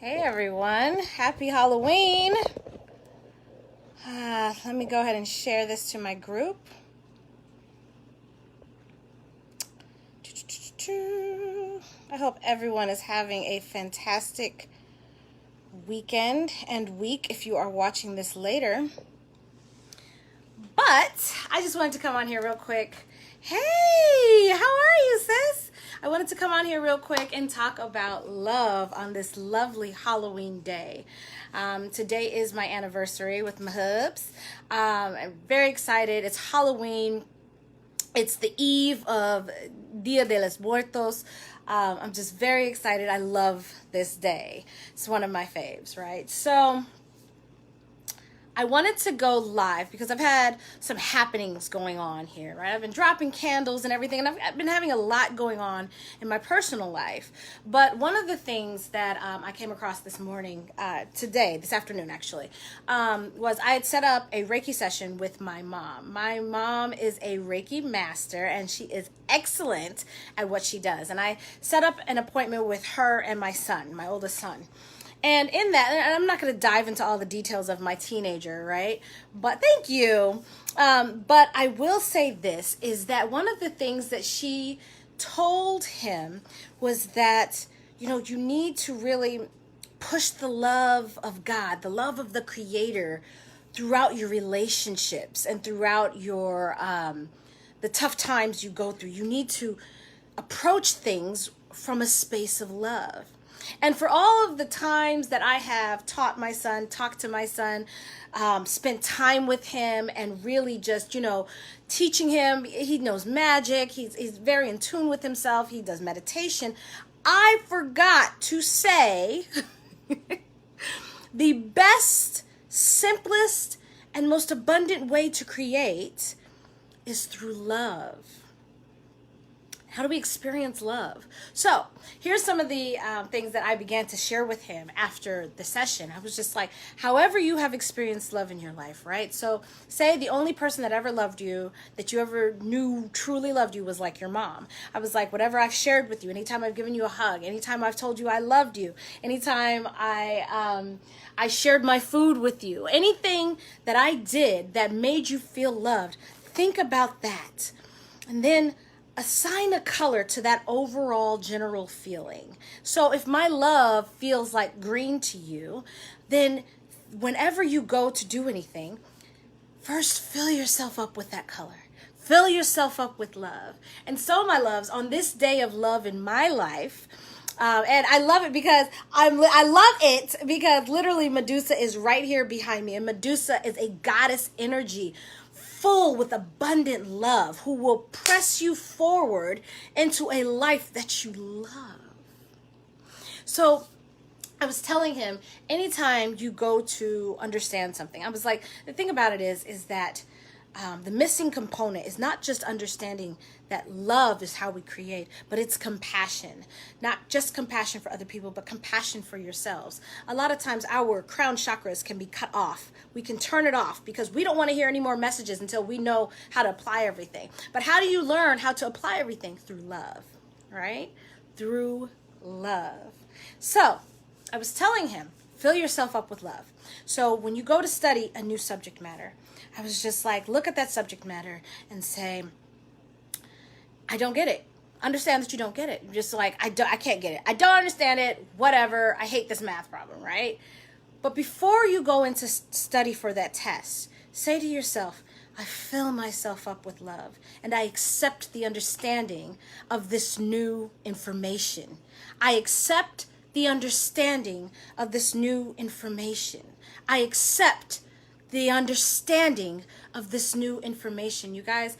Hey everyone, happy Halloween. Let me go ahead and share this to my group. I hope everyone is having a fantastic weekend and week if you are watching this later. But I just wanted to come on here real quick. Hey, how are you, sis? I wanted to come on here real quick and talk about love on this lovely Halloween day. Today is my anniversary with my hubs. I'm very excited. It's Halloween. It's the eve of Dia de los Muertos. I'm just very excited. I love this day. It's one of my faves, right? So I wanted to go live because I've had some happenings going on here, right? I've been dropping candles and everything, and I've been having a lot going on in my personal life. But one of the things that I came across this morning, this afternoon actually, was I had set up a Reiki session with my mom. My mom is a Reiki master, and she is excellent at what she does. And I set up an appointment with her and my son, my oldest son. And in that, and I'm not going to dive into all the details of my teenager, right? But thank you. But I will say this, is that one of the things that she told him was that, you need to really push the love of God, the love of the Creator throughout your relationships and throughout your, the tough times you go through. You need to approach things from a space of love. And for all of the times that I have talked to my son, spent time with him and really just, teaching him, he knows magic, he's very in tune with himself, he does meditation. I forgot to say the best, simplest, and most abundant way to create is through love. How do we experience love? So here's some of the things that I began to share with him after the session. I was just like, however you have experienced love in your life, right? So say the only person that ever loved you, that you ever knew truly loved you, was like your mom. I was like, whatever I've shared with you, anytime I've given you a hug, anytime I've told you I loved you, anytime I shared my food with you, anything that I did that made you feel loved, think about that. And then assign a color to that overall general feeling. So if my love feels like green to you, then whenever you go to do anything, first fill yourself up with that color. Fill yourself up with love. And so, my loves, on this day of love in my life, and I love it because literally Medusa is right here behind me, and Medusa is a goddess energy full with abundant love who will press you forward into a life that you love. So I was telling him, anytime you go to understand something, I was like, the thing about it is that the missing component is not just understanding that love is how we create, but it's compassion. Not just compassion for other people, but compassion for yourselves. A lot of times our crown chakras can be cut off. We can turn it off because we don't want to hear any more messages until we know how to apply everything. But how do you learn how to apply everything? Through love, right? Through love. So I was telling him, fill yourself up with love. So when you go to study a new subject matter, I was just like, look at that subject matter and say, I don't get it. Understand that you don't get it. Just like, I can't get it. I don't understand it. Whatever. I hate this math problem, right? But before you go into study for that test, say to yourself, I fill myself up with love and I accept the understanding of this new information. I accept the understanding of this new information. I accept the understanding of this new information. You guys,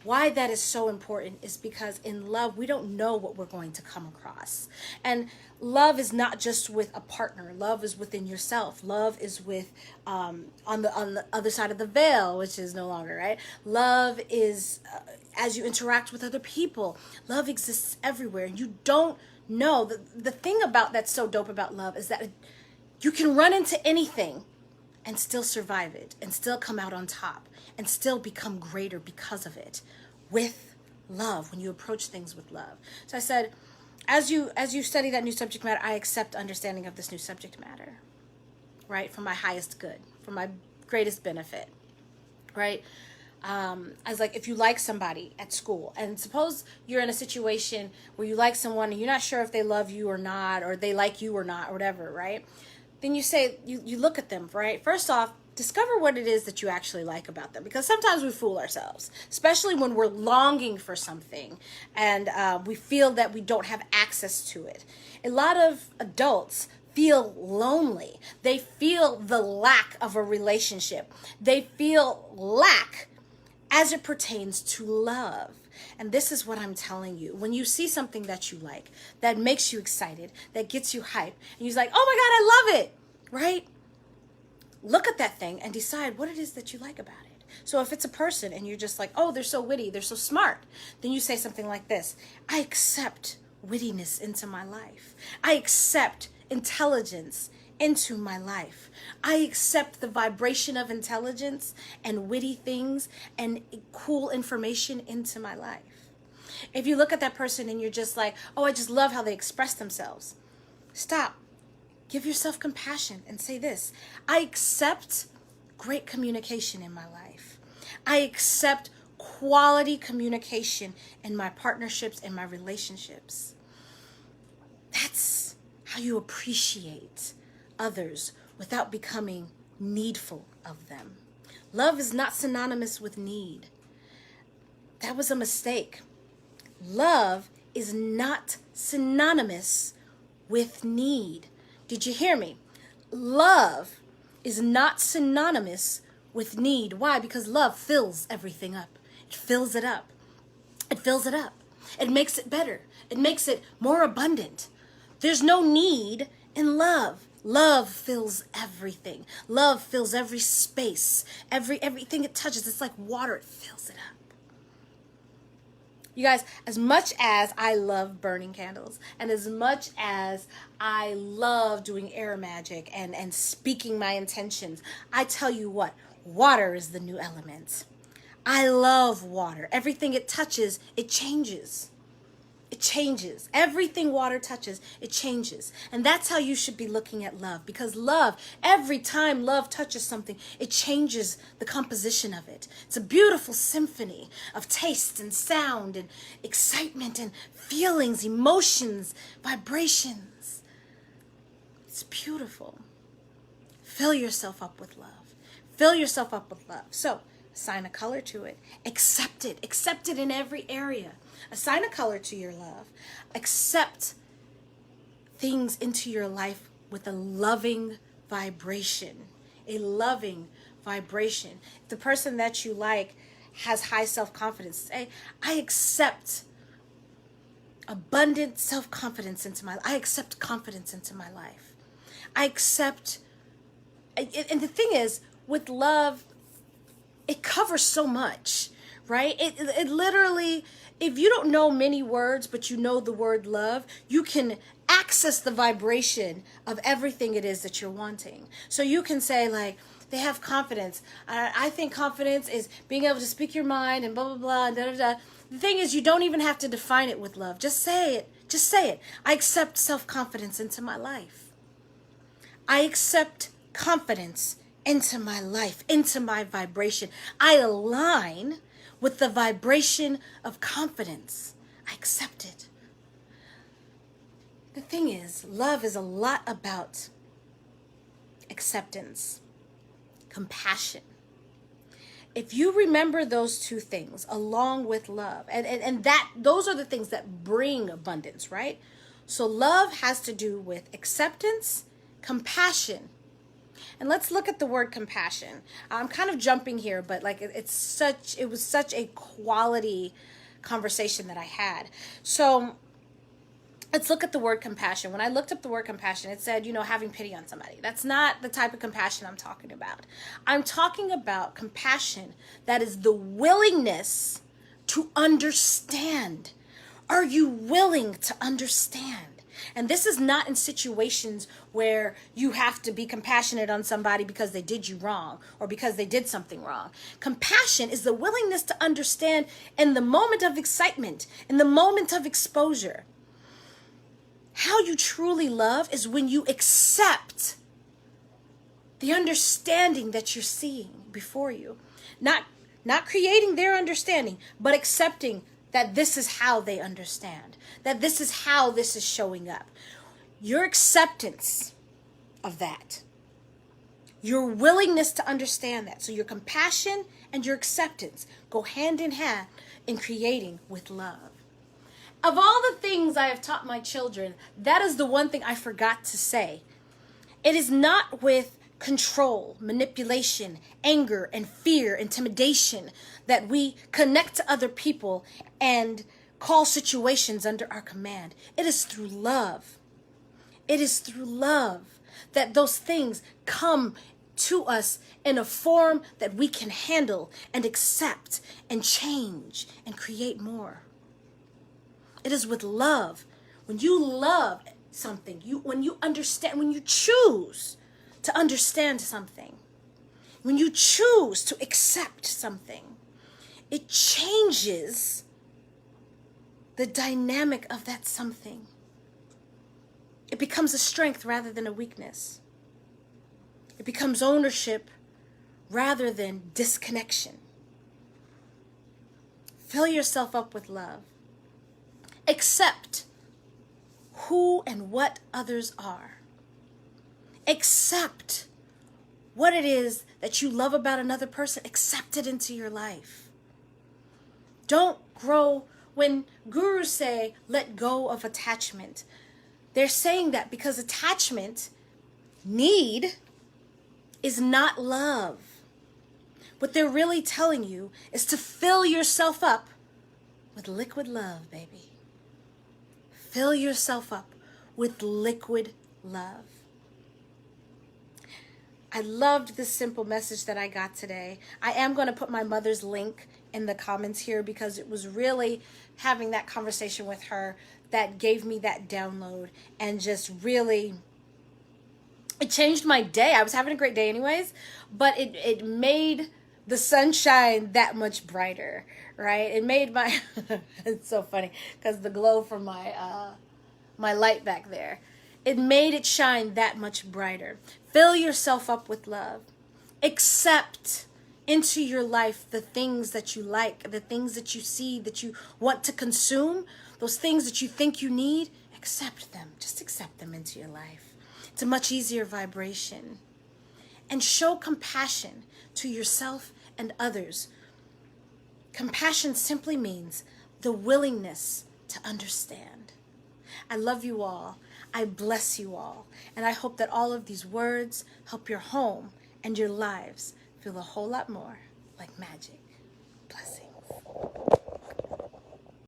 why that is so important is because in love, we don't know what we're going to come across. And love is not just with a partner. Love is within yourself. Love is with, on the other side of the veil, which is no longer, right? Love is, as you interact with other people, love exists everywhere. And you don't know, the thing about that's so dope about love is that you can run into anything and still survive it, and still come out on top, and still become greater because of it, with love, when you approach things with love. So I said, as you study that new subject matter, I accept understanding of this new subject matter, right? For my highest good, for my greatest benefit, right? I was like, if you like somebody at school, and suppose you're in a situation where you like someone and you're not sure if they love you or not, or they like you or not, or whatever, right? Then you say, you look at them, right? First off, discover what it is that you actually like about them, because sometimes we fool ourselves, especially when we're longing for something and we feel that we don't have access to it. A lot of adults feel lonely. They feel the lack of a relationship. They feel lack as it pertains to love. And this is what I'm telling you. When you see something that you like, that makes you excited, that gets you hyped, and you're like, oh my God, I love it, right? Look at that thing and decide what it is that you like about it. So if it's a person and you're just like, oh, they're so witty, they're so smart, then you say something like this: I accept wittiness into my life. I accept intelligence into my life. I accept the vibration of intelligence and witty things and cool information into my life. If you look at that person and you're just like, oh, I just love how they express themselves, stop. Give yourself compassion and say this: I accept great communication in my life. I accept quality communication in my partnerships and my relationships. That's how you appreciate others without becoming needful of them. Love is not synonymous with need. That was a mistake. Love is not synonymous with need. Did you hear me? Love is not synonymous with need. Why? Because love fills everything up. It fills it up. It fills it up. It makes it better. It makes it more abundant. There's no need in love. Love fills everything. Love fills every space, everything it touches. It's like water. It fills it up. You guys, as much as I love burning candles, and as much as I love doing air magic and speaking my intentions, I tell you what, water is the new element. I love water. Everything it touches, it changes. It changes. Everything water touches, it changes. And that's how you should be looking at love. Because love, every time love touches something, it changes the composition of it. It's a beautiful symphony of taste and sound and excitement and feelings, emotions, vibrations. It's beautiful. Fill yourself up with love. Fill yourself up with love. So, assign a color to it. Accept it. Accept it in every area. Assign a color to your love. Accept things into your life with a loving vibration. A loving vibration. If the person that you like has high self-confidence, say, I accept abundant self-confidence into my life. I accept confidence into my life. I accept, and the thing is, with love, it covers so much, right? It literally, if you don't know many words, but you know the word love, you can access the vibration of everything it is that you're wanting. So you can say, like, they have confidence. I think confidence is being able to speak your mind and blah, blah, blah, and da, da, da. The thing is, you don't even have to define it with love. Just say it. Just say it. I accept self-confidence into my life. I accept confidence into my life, into my vibration. I align with the vibration of confidence. I accept it. The thing is, love is a lot about acceptance, compassion. If you remember those two things along with love, and that those are the things that bring abundance, right? So love has to do with acceptance, compassion. And let's look at the word compassion. I'm kind of jumping here, but like it was such a quality conversation that I had. So let's look at the word compassion. When I looked up the word compassion, it said, having pity on somebody. That's not the type of compassion I'm talking about. I'm talking about compassion that is the willingness to understand. Are you willing to understand? And this is not in situations where you have to be compassionate on somebody because they did you wrong or because they did something wrong. Compassion is the willingness to understand in the moment of excitement, in the moment of exposure. How you truly love is when you accept the understanding that you're seeing before you. Not creating their understanding, but accepting that this is how they understand, that this is how this is showing up. Your acceptance of that, your willingness to understand that. So your compassion and your acceptance go hand in hand in creating with love. Of all the things I have taught my children, that is the one thing I forgot to say. It is not with control, manipulation, anger, and fear, intimidation that we connect to other people and call situations under our command. It is through love. It is through love that those things come to us in a form that we can handle and accept and change and create more. It is with love. When you love something, when you understand, when you choose to understand something, when you choose to accept something, it changes the dynamic of that something. It becomes a strength rather than a weakness. It becomes ownership rather than disconnection. Fill yourself up with love. Accept who and what others are. Accept what it is that you love about another person. Accept it into your life. Don't grow. When gurus say, let go of attachment, they're saying that because attachment, need, is not love. What they're really telling you is to fill yourself up with liquid love, baby. Fill yourself up with liquid love. I loved this simple message that I got today. I am going to put my mother's link in the comments here because it was really having that conversation with her that gave me that download and just really, it changed my day. I was having a great day anyways, but it made the sunshine that much brighter, right? It made my, it's so funny because the glow from my light back there, it made it shine that much brighter. Fill yourself up with love. Accept into your life the things that you like, the things that you see, that you want to consume, those things that you think you need. Accept them. Just accept them into your life. It's a much easier vibration. And show compassion to yourself and others. Compassion simply means the willingness to understand. I love you all. I bless you all. And I hope that all of these words help your home and your lives feel a whole lot more like magic.